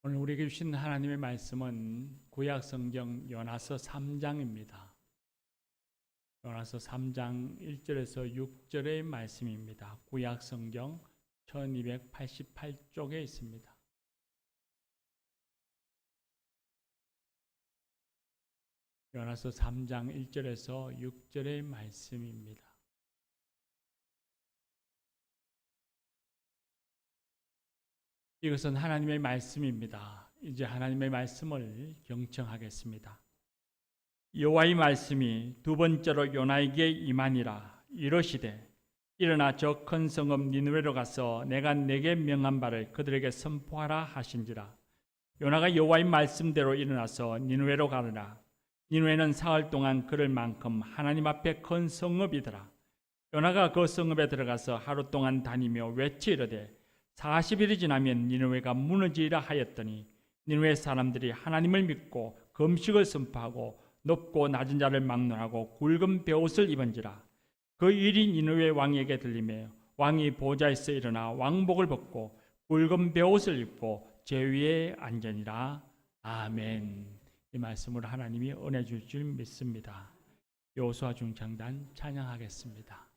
오늘 우리에게 주신 하나님의 말씀은 구약성경 요나서 3장입니다. 요나서 3장 1절에서 6절의 말씀입니다. 구약성경 1288쪽에 있습니다. 요나서 3장 1절에서 6절의 말씀입니다. 이것은 하나님의 말씀입니다. 이제 하나님의 말씀을 경청하겠습니다. 여호와의 말씀이 두 번째로 요나에게 임하니라. 이르시되 일어나 저 큰 성읍 니느웨로 가서 내가 내게 명한 바를 그들에게 선포하라 하신지라. 요나가 여호와의 말씀대로 일어나서 니느웨로 가느라. 니느웨는 사흘 동안 걸을 만큼 하나님 앞에 큰 성읍이더라. 요나가 그 성읍에 들어가서 하루 동안 다니며 외치 이르되 40일이 지나면 니느웨가 무너지리라 하였더니 니느웨 사람들이 하나님을 믿고 금식을 선포하고 높고 낮은 자를 막론하고 굵은 베옷을 입은지라. 그 일이 니느웨 왕에게 들리며 왕이 보좌에서 일어나 왕복을 벗고 굵은 베옷을 입고 제위에 앉으니라. 아멘. 이 말씀을 하나님이 은혜 줄 줄 믿습니다. 여호수아 중창단 찬양하겠습니다.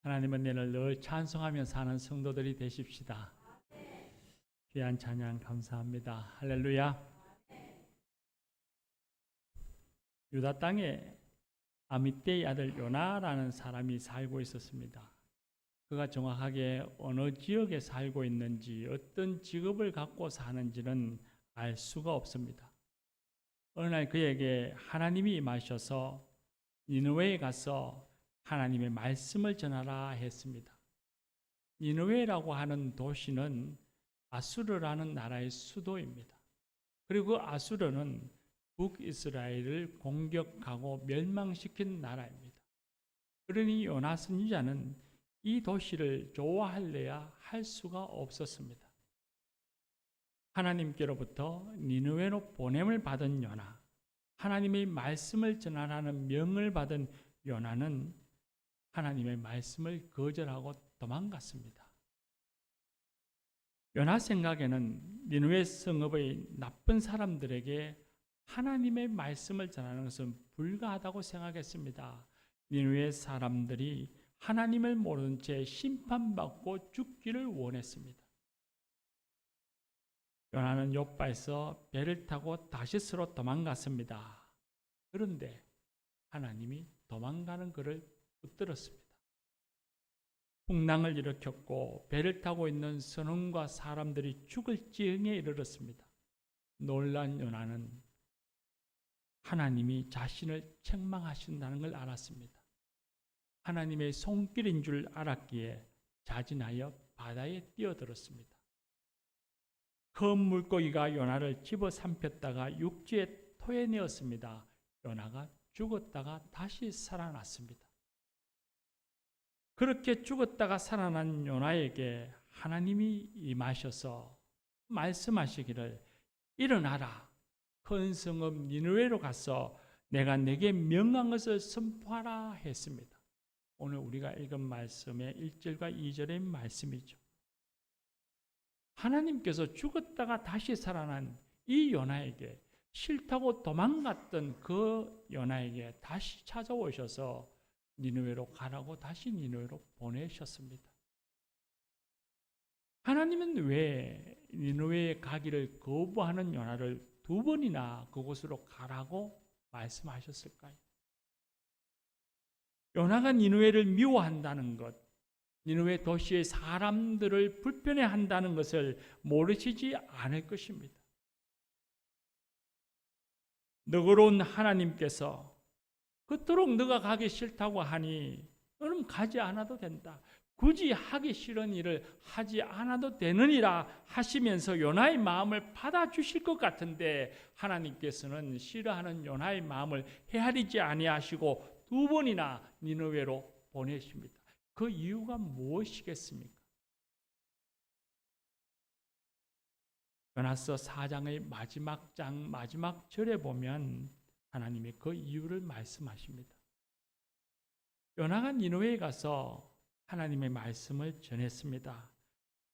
하나님은 내를 늘 찬송하며 사는 성도들이 되십시다. 귀한 찬양 감사합니다. 할렐루야. 유다 땅에 아미떼의 아들 요나라는 사람이 살고 있었습니다. 그가 정확하게 어느 지역에 살고 있는지 어떤 직업을 갖고 사는지는 알 수가 없습니다. 어느 날 그에게 하나님이 임하셔서 니느웨에 가서 하나님의 말씀을 전하라 했습니다. 니느웨라고 하는 도시는 아수르라는 나라의 수도입니다. 그리고 아수르는 북이스라엘을 공격하고 멸망시킨 나라입니다. 그러니 요나 선지자는 이 도시를 좋아할래야 할 수가 없었습니다. 하나님께로부터 니느웨로 보냄을 받은 요나, 하나님의 말씀을 전하라는 명을 받은 요나는 하나님의 말씀을 거절하고 도망갔습니다. 요나 생각에는 니느웨 성읍의 나쁜 사람들에게 하나님의 말씀을 전하는 것은 불가하다고 생각했습니다. 니느웨 사람들이 하나님을 모르는 채 심판받고 죽기를 원했습니다. 요나는 욥바에서 배를 타고 다시스로 도망갔습니다. 그런데 하나님이 도망가는 그를 붙들었습니다. 풍랑을 일으켰고 배를 타고 있는 선원과 사람들이 죽을 지경에 이르렀습니다. 놀란 요나는 하나님이 자신을 책망하신다는 걸 알았습니다. 하나님의 손길인 줄 알았기에 자진하여 바다에 뛰어들었습니다. 큰 물고기가 요나를 집어삼켰다가 육지에 토해내었습니다. 요나가 죽었다가 다시 살아났습니다. 그렇게 죽었다가 살아난 요나에게 하나님이 임하셔서 말씀하시기를 일어나라. 큰 성읍 니느웨로 가서 내가 내게 명한 것을 선포하라 했습니다. 오늘 우리가 읽은 말씀의 1절과 2절의 말씀이죠. 하나님께서 죽었다가 다시 살아난 이 요나에게 싫다고 도망갔던 그 요나에게 다시 찾아오셔서 니느웨로 가라고 다시 니느웨로 보내셨습니다. 하나님은 왜 니느웨에 가기를 거부하는 요나를 두 번이나 그곳으로 가라고 말씀하셨을까요? 요나가 니느웨를 미워한다는 것, 니느웨 도시의 사람들을 불편해한다는 것을 모르시지 않을 것입니다. 너그러운 하나님께서 그토록 너가 가기 싫다고 하니 너는 가지 않아도 된다. 굳이 하기 싫은 일을 하지 않아도 되느니라 하시면서 요나의 마음을 받아주실 것 같은데 하나님께서는 싫어하는 요나의 마음을 헤아리지 아니하시고 두 번이나 니느웨로 보내십니다. 그 이유가 무엇이겠습니까? 요나서 4장의 마지막 절에 보면 하나님이 그 이유를 말씀하십니다. 요나가 니느웨에 가서 하나님의 말씀을 전했습니다.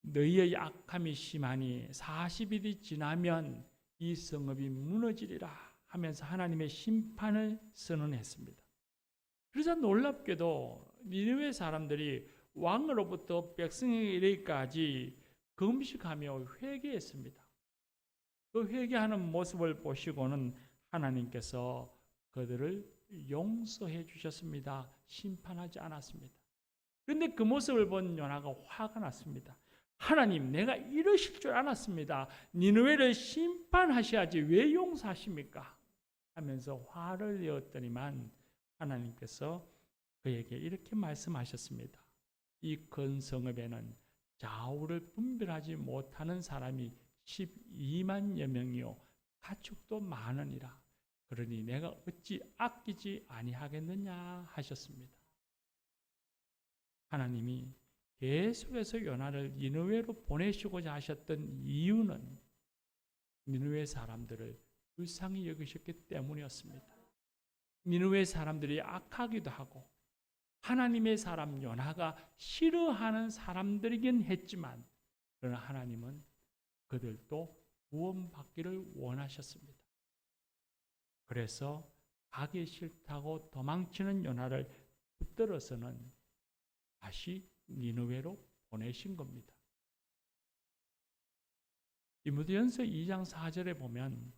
너희의 악함이 심하니 40일이 지나면 이 성읍이 무너지리라 하면서 하나님의 심판을 선언했습니다. 그러자 놀랍게도 니느웨 사람들이 왕으로부터 백성에게 이르기까지 금식하며 회개했습니다. 그 회개하는 모습을 보시고는 하나님께서 그들을 용서해 주셨습니다. 심판하지 않았습니다. 그런데 그 모습을 본 요나가 화가 났습니다. 하나님, 내가 이러실 줄 알았습니다. 니느웨를 심판하셔야지 왜 용서하십니까? 하면서 화를 내었더니만 하나님께서 그에게 이렇게 말씀하셨습니다. 이 큰 성읍에는 좌우를 분별하지 못하는 사람이 12만여 명이요 가축도 많으니라. 그러니 내가 어찌 아끼지 아니하겠느냐 하셨습니다. 하나님이 계속해서 요나를 니느웨로 보내시고자 하셨던 이유는 니느웨 사람들을 불쌍히 여기셨기 때문이었습니다. 니느웨 사람들이 악하기도 하고 하나님의 사람 요나가 싫어하는 사람들이긴 했지만 그러나 하나님은 그들도 구원받기를 원하셨습니다. 그래서 가기 싫다고 도망치는 요나를 붙들어서는 다시 니느웨로 보내신 겁니다. 디모데전서 2장 4절에 보면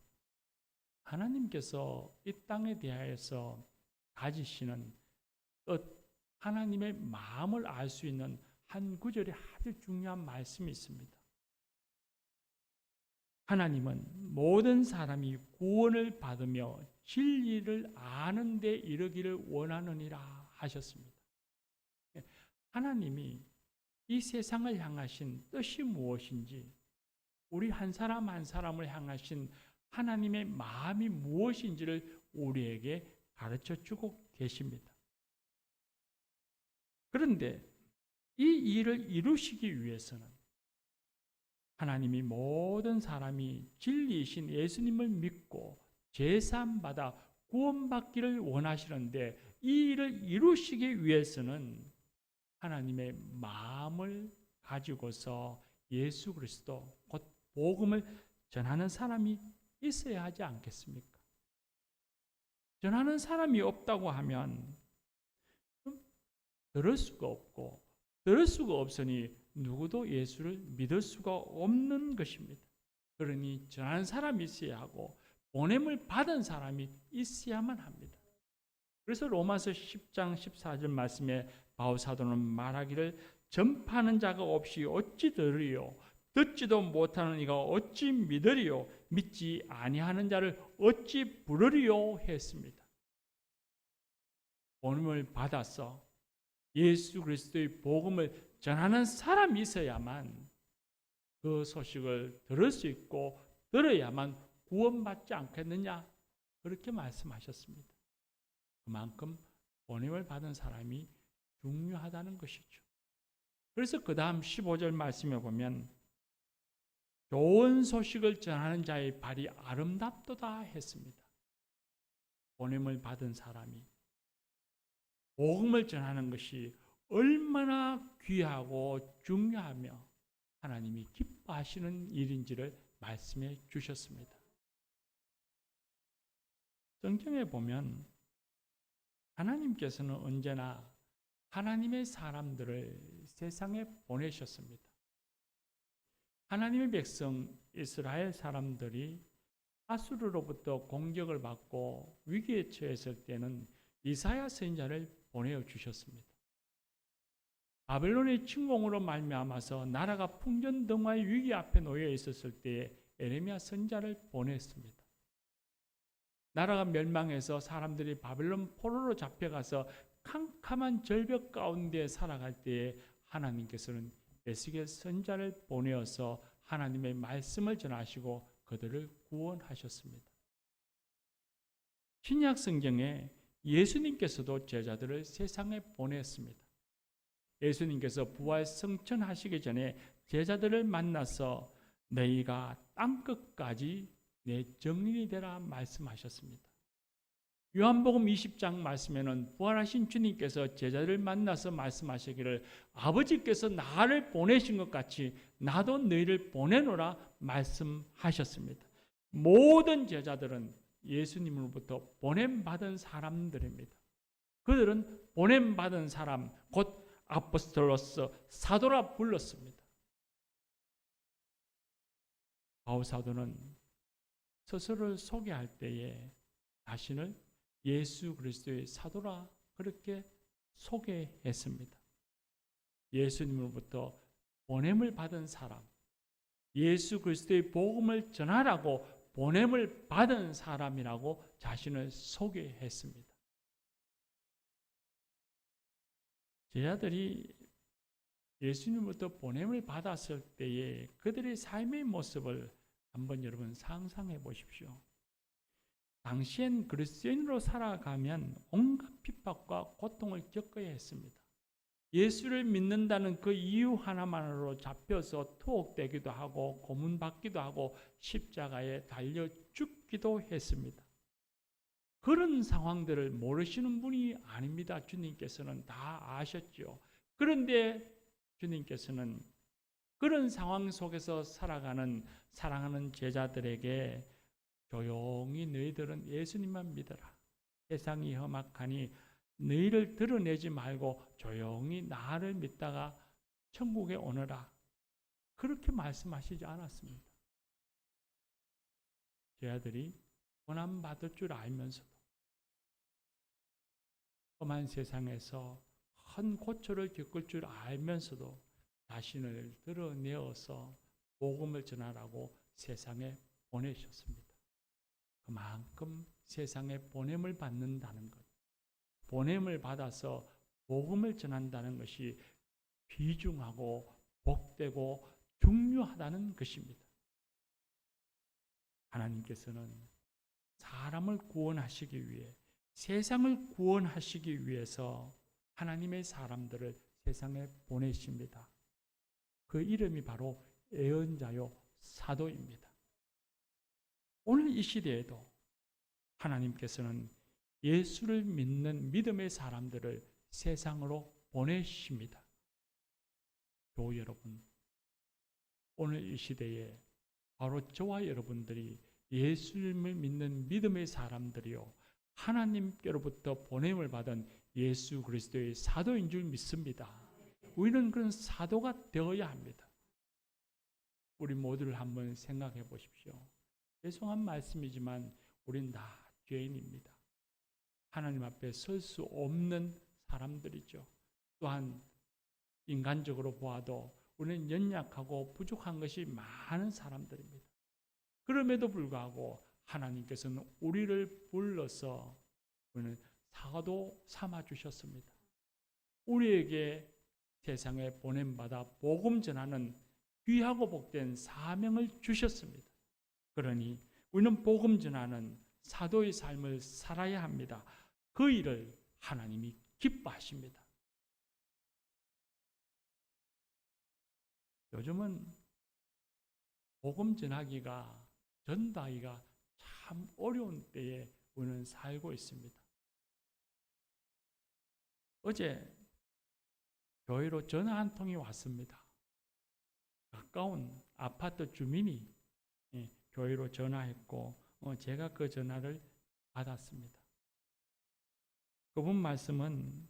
하나님께서 이 땅에 대하여서 가지시는 하나님의 마음을 알 수 있는 한 구절에 아주 중요한 말씀이 있습니다. 하나님은 모든 사람이 구원을 받으며 진리를 아는 데 이르기를 원하느니라 하셨습니다. 하나님이 이 세상을 향하신 뜻이 무엇인지, 우리 한 사람 한 사람을 향하신 하나님의 마음이 무엇인지를 우리에게 가르쳐 주고 계십니다. 그런데 이 일을 이루시기 위해서는 하나님이 모든 사람이 진리이신 예수님을 믿고 제사함받아 구원받기를 원하시는데, 이 일을 이루시기 위해서는 하나님의 마음을 가지고서 예수 그리스도 곧 복음을 전하는 사람이 있어야 하지 않겠습니까? 전하는 사람이 없다고 하면 들을 수가 없고, 들을 수가 없으니 누구도 예수를 믿을 수가 없는 것입니다. 그러니 전하는 사람이 있어야 하고 보냄을 받은 사람이 있어야만 합니다. 그래서 로마서 10장 14절 말씀에 바울 사도는 말하기를 전파하는 자가 없이 어찌 들으리요, 듣지도 못하는 이가 어찌 믿으리요, 믿지 아니하는 자를 어찌 부르리요 했습니다. 보냄을 받아서 예수 그리스도의 복음을 전하는 사람이 있어야만 그 소식을 들을 수 있고 들어야만 구원받지 않겠느냐, 그렇게 말씀하셨습니다. 그만큼 보냄을 받은 사람이 중요하다는 것이죠. 그래서 그 다음 15절 말씀에 보면 좋은 소식을 전하는 자의 발이 아름답도다 했습니다. 보냄을 받은 사람이 복음을 전하는 것이 얼마나 귀하고 중요하며 하나님이 기뻐하시는 일인지를 말씀해 주셨습니다. 성경에 보면 하나님께서는 언제나 하나님의 사람들을 세상에 보내셨습니다. 하나님의 백성 이스라엘 사람들이 아수르로부터 공격을 받고 위기에 처했을 때는 이사야 선지자를 보내주셨습니다. 바벨론의 침공으로 말미암아서 나라가 풍전등화의 위기 앞에 놓여 있었을 때에 에레미야 선지자를 보냈습니다. 나라가 멸망해서 사람들이 바벨론 포로로 잡혀가서 캄캄한 절벽 가운데 살아갈 때에 하나님께서는 에스겔 선지자를 보내어서 하나님의 말씀을 전하시고 그들을 구원하셨습니다. 신약 성경에 예수님께서도 제자들을 세상에 보냈습니다. 예수님께서 부활 승천하시기 전에 제자들을 만나서 너희가 땅끝까지 내 증인이 되라 말씀하셨습니다. 요한복음 20장 말씀에는 부활하신 주님께서 제자들을 만나서 말씀하시기를 아버지께서 나를 보내신 것 같이 나도 너희를 보내노라 말씀하셨습니다. 모든 제자들은 예수님으로부터 보냄받은 사람들입니다. 그들은 보냄받은 사람, 곧 아포스톨로스, 사도라 불렀습니다. 바울 사도는 스스로를 소개할 때에 자신을 예수 그리스도의 사도라 그렇게 소개했습니다. 예수님으로부터 보냄을 받은 사람, 예수 그리스도의 복음을 전하라고 보냄을 받은 사람이라고 자신을 소개했습니다. 제자들이 예수님부터 보냄을 받았을 때에 그들의 삶의 모습을 한번 여러분 상상해 보십시오. 당시엔 그리스도인으로 살아가면 온갖 핍박과 고통을 겪어야 했습니다. 예수를 믿는다는 그 이유 하나만으로 잡혀서 투옥되기도 하고 고문받기도 하고 십자가에 달려 죽기도 했습니다. 그런 상황들을 모르시는 분이 아닙니다. 주님께서는 다 아셨죠. 그런데 주님께서는 그런 상황 속에서 살아가는 사랑하는 제자들에게 조용히 너희들은 예수님만 믿어라. 세상이 험악하니 너희를 드러내지 말고 조용히 나를 믿다가 천국에 오너라. 그렇게 말씀하시지 않았습니다. 저희들이 고난받을 줄 알면서도 험한 세상에서 큰 고초를 겪을 줄 알면서도 자신을 드러내어서 복음을 전하라고 세상에 보내셨습니다. 그만큼 세상에 보냄을 받는다는 것, 보냄을 받아서 복음을 전한다는 것이 귀중하고 복되고 중요하다는 것입니다. 하나님께서는 사람을 구원하시기 위해, 세상을 구원하시기 위해서 하나님의 사람들을 세상에 보내십니다. 그 이름이 바로 예언자요 사도입니다. 오늘 이 시대에도 하나님께서는 예수를 믿는 믿음의 사람들을 세상으로 보내십니다. 교우 여러분, 오늘 이 시대에 바로 저와 여러분들이 예수님을 믿는 믿음의 사람들이요, 하나님께로부터 보냄을 받은 예수 그리스도의 사도인 줄 믿습니다. 우리는 그런 사도가 되어야 합니다. 우리 모두를 한번 생각해 보십시오. 죄송한 말씀이지만 우린 다 죄인입니다. 하나님 앞에 설 수 없는 사람들이죠. 또한 인간적으로 보아도 우리는 연약하고 부족한 것이 많은 사람들입니다. 그럼에도 불구하고 하나님께서는 우리를 불러서 우리는 사도 삼아 주셨습니다. 우리에게 세상에 보냄받아 복음 전하는 귀하고 복된 사명을 주셨습니다. 그러니 우리는 복음 전하는 사도의 삶을 살아야 합니다. 그 일을 하나님이 기뻐하십니다. 요즘은 복음 전하기가, 전하기가 참 어려운 때에 우리는 살고 있습니다. 어제 교회로 전화 한 통이 왔습니다. 가까운 아파트 주민이 교회로 전화했고 제가 그 전화를 받았습니다. 그분 말씀은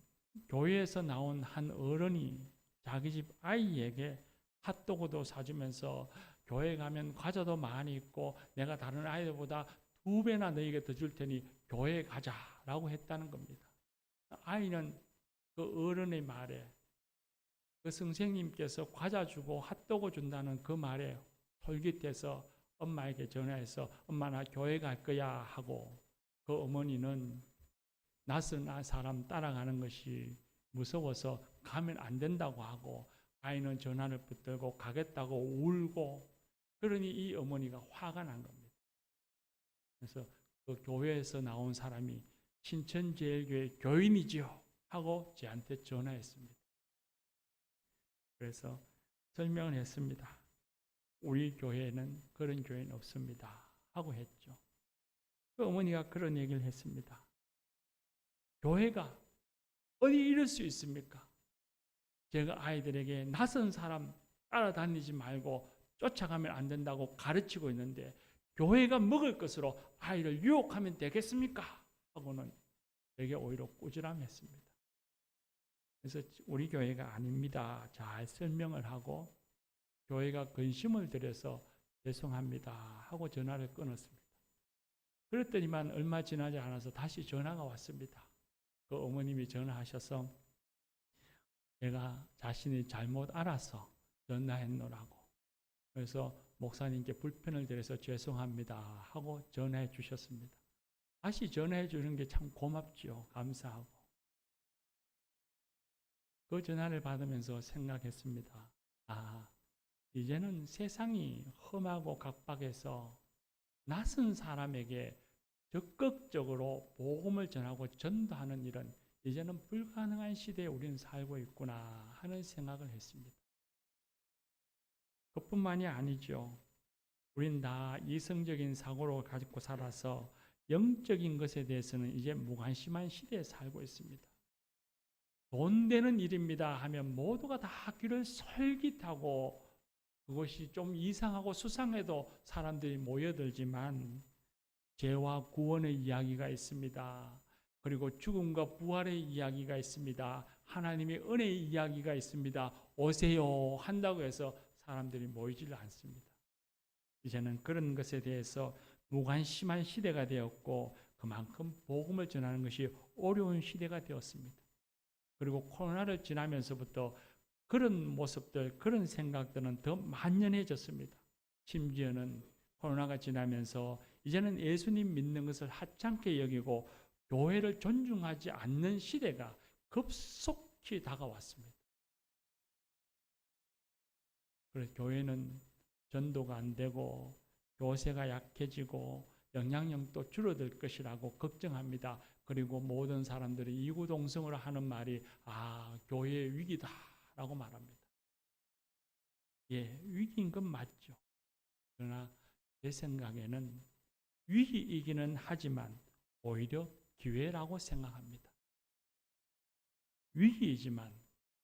교회에서 나온 한 어른이 자기 집 아이에게 핫도그도 사주면서 교회 가면 과자도 많이 있고 내가 다른 아이들보다 2배나 너에게 더 줄 테니 교회에 가자라고 했다는 겁니다. 아이는 그 어른의 말에, 그 선생님께서 과자 주고 핫도그 준다는 그 말에 솔깃해서 엄마에게 전화해서 엄마 나 교회 갈 거야 하고, 그 어머니는 낯선 사람 따라가는 것이 무서워서 가면 안 된다고 하고, 아이는 전화를 붙들고 가겠다고 울고, 그러니 이 어머니가 화가 난 겁니다. 그래서 그 교회에서 나온 사람이 신천제일교회 교인이지요 하고 저한테 전화했습니다. 그래서 설명을 했습니다. 우리 교회에는 그런 교회는 없습니다 하고 했죠. 그 어머니가 그런 얘기를 했습니다. 교회가 어디 이럴 수 있습니까? 제가 아이들에게 낯선 사람 따라다니지 말고 쫓아가면 안 된다고 가르치고 있는데 교회가 먹을 것으로 아이를 유혹하면 되겠습니까? 하고는 되게 오히려 꾸지람했습니다. 그래서 우리 교회가 아닙니다. 잘 설명을 하고 교회가 근심을 들여서 죄송합니다 하고 전화를 끊었습니다. 그랬더니만 얼마 지나지 않아서 다시 전화가 왔습니다. 그 어머님이 전화하셔서 제가 자신이 잘못 알아서 전화했노라고, 그래서 목사님께 불편을 드려서 죄송합니다 하고 전화해 주셨습니다. 다시 전화해 주는 게 참 고맙지요. 감사하고. 그 전화를 받으면서 생각했습니다. 이제는 세상이 험하고 각박해서 낯선 사람에게 적극적으로 복음을 전하고 전도하는 일은 이제는 불가능한 시대에 우리는 살고 있구나 하는 생각을 했습니다. 그뿐만이 아니죠. 우린 다 이성적인 사고를 가지고 살아서 영적인 것에 대해서는 이제 무관심한 시대에 살고 있습니다. 돈 되는 일입니다 하면 모두가 다 귀를 솔깃하고 그것이 좀 이상하고 수상해도 사람들이 모여들지만 죄와 구원의 이야기가 있습니다. 그리고 죽음과 부활의 이야기가 있습니다. 하나님의 은혜의 이야기가 있습니다. 오세요 한다고 해서 사람들이 모이질 않습니다. 이제는 그런 것에 대해서 무관심한 시대가 되었고 그만큼 복음을 전하는 것이 어려운 시대가 되었습니다. 그리고 코로나를 지나면서부터 그런 모습들, 그런 생각들은 더 만연해졌습니다. 심지어는 코로나가 지나면서 이제는 예수님 믿는 것을 하찮게 여기고 교회를 존중하지 않는 시대가 급속히 다가왔습니다. 그래서 교회는 전도가 안 되고 교세가 약해지고 영향력도 줄어들 것이라고 걱정합니다. 그리고 모든 사람들이 이구동성으로 하는 말이 교회의 위기다라고 말합니다. 예, 위기인 건 맞죠. 그러나 제 생각에는 위기이기는 하지만 오히려 기회라고 생각합니다. 위기이지만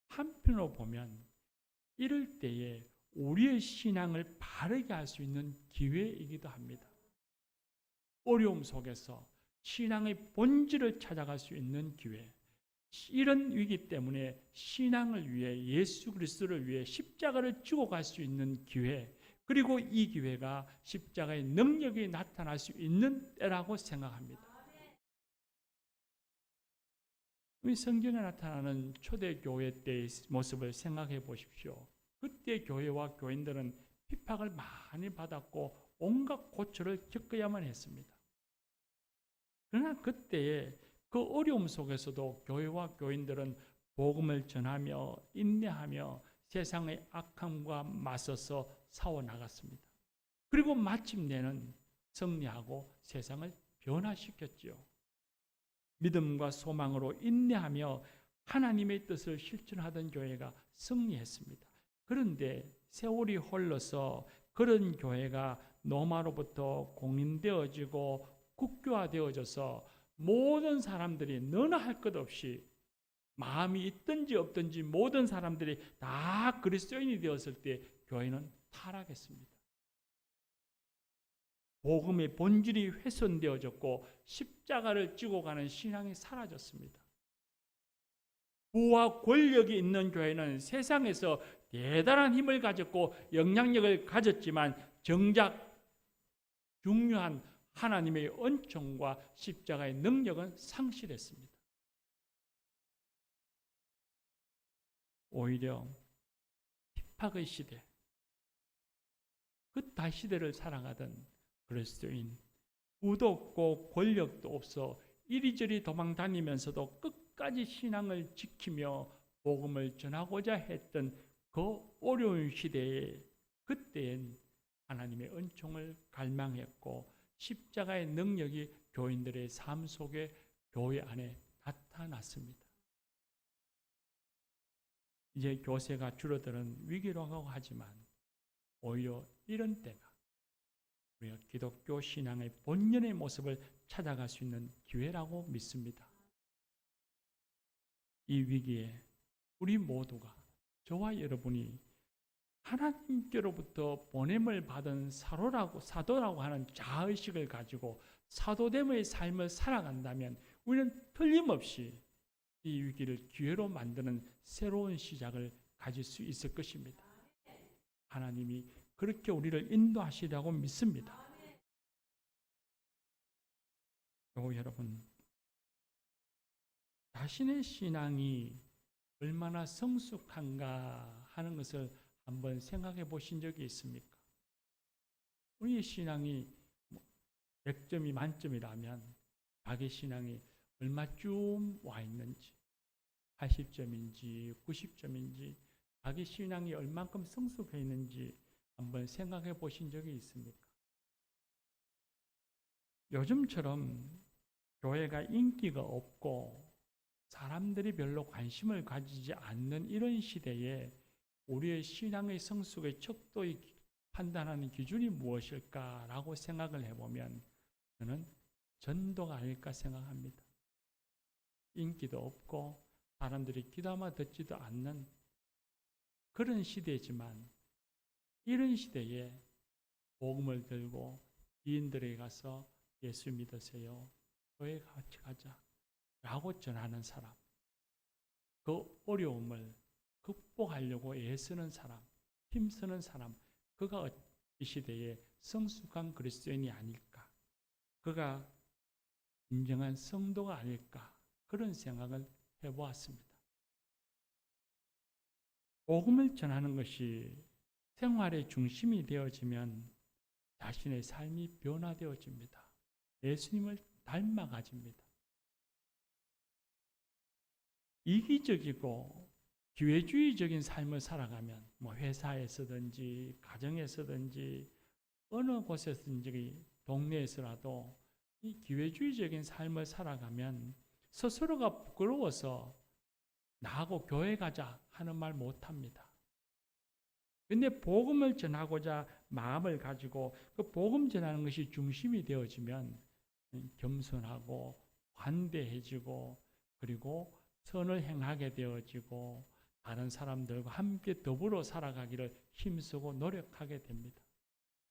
한편으로 보면 이럴 때에 우리의 신앙을 바르게 할 수 있는 기회이기도 합니다. 어려움 속에서 신앙의 본질을 찾아갈 수 있는 기회. 이런 위기 때문에 신앙을 위해 예수 그리스도를 위해 십자가를 지고 갈 수 있는 기회. 그리고 이 기회가 십자가의 능력이 나타날 수 있는 때라고 생각합니다. 우리 성경에 나타나는 초대교회 때의 모습을 생각해 보십시오. 그때 교회와 교인들은 핍박을 많이 받았고 온갖 고초를 겪어야만 했습니다. 그러나 그때의 그 어려움 속에서도 교회와 교인들은 복음을 전하며 인내하며 세상의 악함과 맞서서 싸워나갔습니다. 그리고 마침내는 승리하고 세상을 변화시켰지요. 믿음과 소망으로 인내하며 하나님의 뜻을 실천하던 교회가 승리했습니다. 그런데 세월이 흘러서 그런 교회가 로마로부터 공인되어지고 국교화되어져서 모든 사람들이 너나 할 것 없이 마음이 있든지 없든지 모든 사람들이 다 그리스도인이 되었을 때 교회는 타락했습니다. 복음의 본질이 훼손되어졌고 십자가를 지고 가는 신앙이 사라졌습니다. 부와 권력이 있는 교회는 세상에서 대단한 힘을 가졌고 영향력을 가졌지만 정작 중요한 하나님의 은총과 십자가의 능력은 상실했습니다. 오히려 핍박의 시대, 그 다시대를 살아가던 그리스도인, 부도 없고 권력도 없어 이리저리 도망 다니면서도 끝까지 신앙을 지키며 복음을 전하고자 했던 그 어려운 시대에 그때엔 하나님의 은총을 갈망했고 십자가의 능력이 교인들의 삶 속에 교회 안에 나타났습니다. 이제 교세가 줄어드는 위기라고 하지만 오히려 이런 때가 우리가 기독교 신앙의 본연의 모습을 찾아갈 수 있는 기회라고 믿습니다. 이 위기에 우리 모두가 저와 여러분이 하나님께로부터 보냄을 받은 사도라고 하는 자의식을 가지고 사도됨의 삶을 살아간다면 우리는 틀림없이 이 위기를 기회로 만드는 새로운 시작을 가질 수 있을 것입니다. 하나님이 그렇게 우리를 인도하시리라고 믿습니다. 여러분, 자신의 신앙이 얼마나 성숙한가 하는 것을 한번 생각해 보신 적이 있습니까? 우리의 신앙이 100점이 만점이라면 자기 신앙이 얼마쯤 와 있는지 80점인지 90점인지 자기 신앙이 얼만큼 성숙해 있는지 한번 생각해 보신 적이 있습니까? 요즘처럼 교회가 인기가 없고 사람들이 별로 관심을 가지지 않는 이런 시대에 우리의 신앙의 성숙의 척도의 판단하는 기준이 무엇일까라고 생각을 해보면 저는 전도가 아닐까 생각합니다. 인기도 없고 사람들이 귀담아 듣지도 않는 그런 시대지만 이런 시대에 복음을 들고 지인들에게 가서 예수 믿으세요. 교회 같이 가자. 라고 전하는 사람, 그 어려움을 극복하려고 애쓰는 사람, 힘쓰는 사람, 그가 이 시대에 성숙한 그리스도인이 아닐까, 그가 진정한 성도가 아닐까, 그런 생각을 해보았습니다. 복음을 전하는 것이 생활의 중심이 되어지면 자신의 삶이 변화되어집니다. 예수님을 닮아가집니다. 이기적이고 기회주의적인 삶을 살아가면 회사에서든지 가정에서든지 어느 곳에서든지 동네에서라도 이 기회주의적인 삶을 살아가면 스스로가 부끄러워서 나하고 교회 가자 하는 말 못합니다. 근데 복음을 전하고자 마음을 가지고 그 복음 전하는 것이 중심이 되어지면 겸손하고 관대해지고 그리고 선을 행하게 되어지고 다른 사람들과 함께 더불어 살아가기를 힘쓰고 노력하게 됩니다.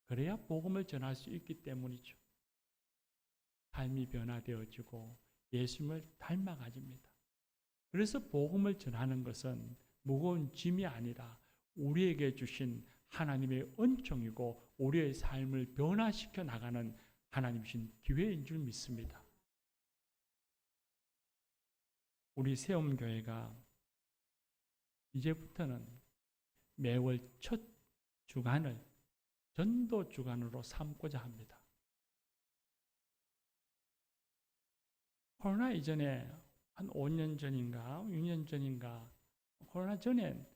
그래야 복음을 전할 수 있기 때문이죠. 삶이 변화되어지고 예수님을 닮아가집니다. 그래서 복음을 전하는 것은 무거운 짐이 아니라 우리에게 주신 하나님의 은총이고 우리의 삶을 변화시켜 나가는 하나님 주신 기회인 줄 믿습니다. 우리 세움교회가 이제부터는 매월 첫 주간을 전도 주간으로 삼고자 합니다. 코로나 이전에 한 5년 전인가 6년 전인가 코로나 전에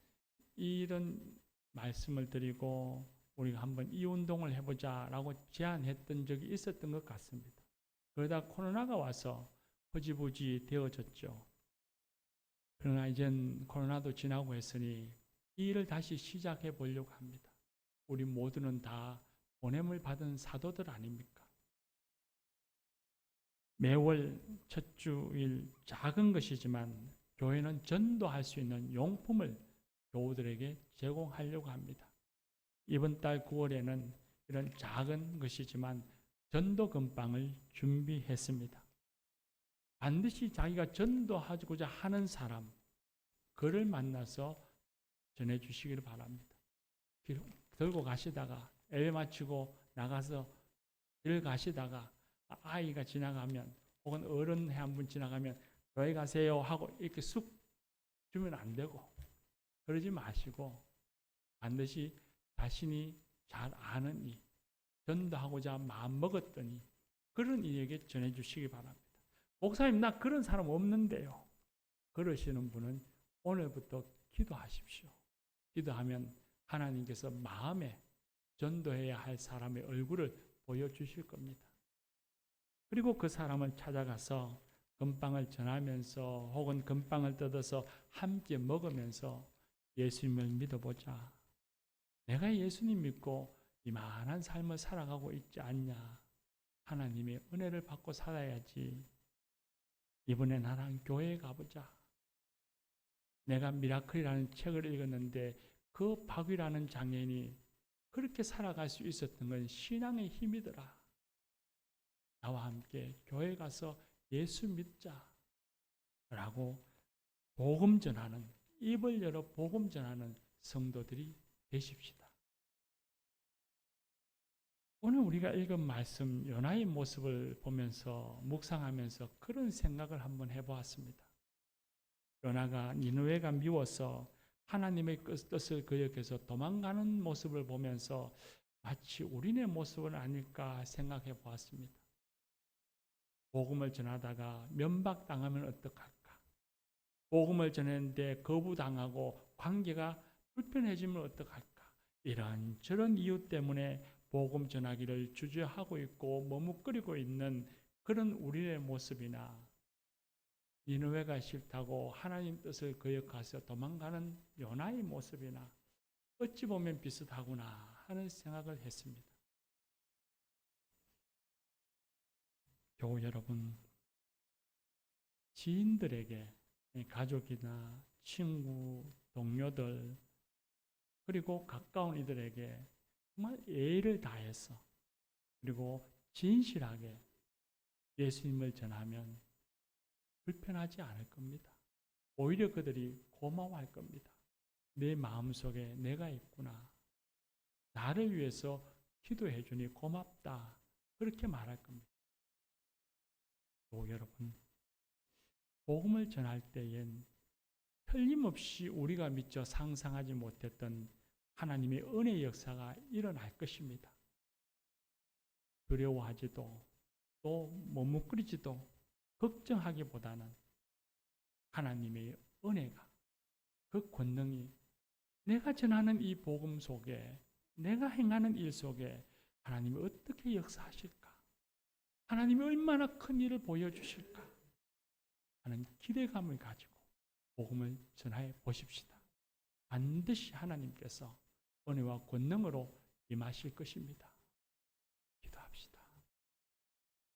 이런 말씀을 드리고 우리가 한번 이 운동을 해보자라고 제안했던 적이 있었던 것 같습니다. 그러다 코로나가 와서 허지부지 되어졌죠. 그러나 이젠 코로나도 지나고 했으니 이 일을 다시 시작해 보려고 합니다. 우리 모두는 다 보냄을 받은 사도들 아닙니까? 매월 첫 주일 작은 것이지만 교회는 전도할 수 있는 용품을 교우들에게 제공하려고 합니다. 이번 달 9월에는 이런 작은 것이지만 전도 금방을 준비했습니다. 반드시 자기가 전도하고자 하는 사람, 그를 만나서 전해주시기를 바랍니다. 들고 가시다가 예배 마치고 나가서 길 가시다가 아이가 지나가면 혹은 어른 한 분 지나가면 교회 가세요 하고 이렇게 쑥 주면 안 되고 그러지 마시고 반드시 자신이 잘 아는 이 전도하고자 마음 먹었더니 그런 이에게 전해주시기 바랍니다. 목사님 나 그런 사람 없는데요. 그러시는 분은 오늘부터 기도하십시오. 기도하면 하나님께서 마음에 전도해야 할 사람의 얼굴을 보여주실 겁니다. 그리고 그 사람을 찾아가서 금빵을 전하면서 혹은 금빵을 뜯어서 함께 먹으면서 예수님을 믿어보자. 내가 예수님 믿고 이만한 삶을 살아가고 있지 않냐. 하나님의 은혜를 받고 살아야지. 이번에 나랑 교회에 가보자. 내가 미라클이라는 책을 읽었는데 그 박위라는 장애인이 그렇게 살아갈 수 있었던 건 신앙의 힘이더라. 나와 함께 교회 가서 예수 믿자. 라고 복음 전하는, 입을 열어 복음 전하는 성도들이 되십시다. 오늘 우리가 읽은 말씀 요나의 모습을 보면서 묵상하면서 그런 생각을 한번 해보았습니다. 요나가 니느웨가 미워서 하나님의 뜻을 거역해서 도망가는 모습을 보면서 마치 우리네 모습은 아닐까 생각해 보았습니다. 복음을 전하다가 면박당하면 어떡할까? 복음을 전했는데 거부당하고 관계가 불편해지면 어떡할까? 이런저런 이유 때문에 복음 전하기를 주저하고 있고 머뭇거리고 있는 그런 우리의 모습이나 니느웨가 싫다고 하나님 뜻을 거역해서 도망가는 요나의 모습이나 어찌 보면 비슷하구나 하는 생각을 했습니다. 교우 여러분, 지인들에게 가족이나 친구, 동료들 그리고 가까운 이들에게 정말 예의를 다해서 그리고 진실하게 예수님을 전하면 불편하지 않을 겁니다. 오히려 그들이 고마워할 겁니다. 내 마음속에 내가 있구나. 나를 위해서 기도해 주니 고맙다. 그렇게 말할 겁니다. 또 여러분, 복음을 전할 때엔 틀림없이 우리가 미처 상상하지 못했던 하나님의 은혜의 역사가 일어날 것입니다. 두려워하지도 또 머뭇거리지도 걱정하기보다는 하나님의 은혜가, 그 권능이 내가 전하는 이 복음 속에, 내가 행하는 일 속에 하나님이 어떻게 역사하실까? 하나님이 얼마나 큰 일을 보여주실까? 하는 기대감을 가지고 복음을 전해 보십시다. 반드시 하나님께서 은혜와 권능으로 임하실 것입니다.